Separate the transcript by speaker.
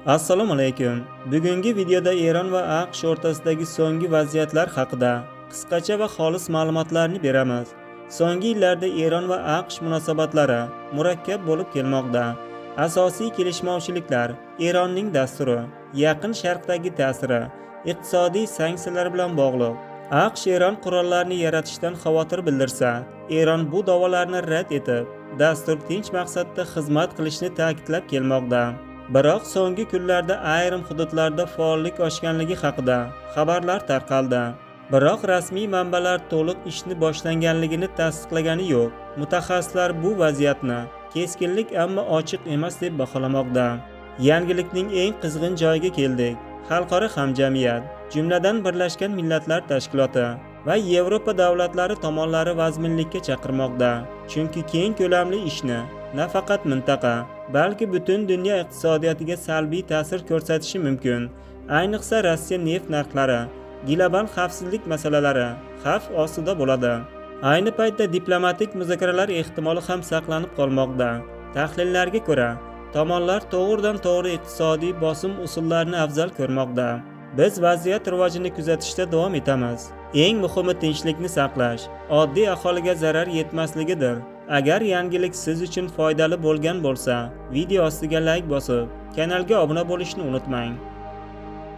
Speaker 1: Assalomu alaykum. Bugungi videoda Eron va AQSh o'rtasidagi so'nggi vaziyatlar haqida qisqacha va xolis ma'lumotlarni beramiz. So'nggi yillarda Eron va AQSh munosabatlari murakkab bo'lib kelmoqda. Asosiy kelishmovchiliklar Eronning dasturi, Yaqin Sharqdagi ta'siri, iqtisodiy sanksiyalar bilan bog'liq. AQSh Eron qurollarini yaratishdan xavotir bildirsa, Eron bu da'volarni rad etib, dastur tinch maqsadda xizmat qilishni ta'kidlab kelmoqda. Biroq so'nggi kunlarda ayrim hududlarda faollik oshganligi haqida xabarlar tarqaldi. Biroq rasmiy manbalar to'liq ishni boshlanganligini tasdiqlagani yo'q. Mutaxassislar bu vaziyatni keskinlik ammo ochiq emas deb baholamoqda. Yangilikning eng qizg'in joyiga keldik. Xalqaro hamjamiyat, jumladan Birlashgan Millatlar Tashkiloti va Yevropa davlatlari tomonlari vazminlikka chaqirmoqda. Chunki keng ko'lamli ishni nafaqat mintaqa, balki butun dunyo iqtisodiyotiga salbiy ta'sir ko'rsatishi mumkin. Ayniqsa Rossiya neft narxlari, global xavfsizlik masalalari xavf ostida bo'ladi. Ayni paytda diplomatik muzokaralar ehtimoli ham saqlanib qolmoqda. Tahlillarga ko'ra, tomonlar to'g'ridan-to'g'ri iqtisodiy bosim usullarini afzal ko'rmoqda. Biz vaziyat rivojini kuzatishda davom etamiz. Eng muhimi tinchlikni saqlash, oddiy aholiga zarar yetmasligidir. Agar yangilik siz uchun foydali bo'lgan bo'lsa, video ostiga like bosib, kanalga obuna bo'lishni unutmang.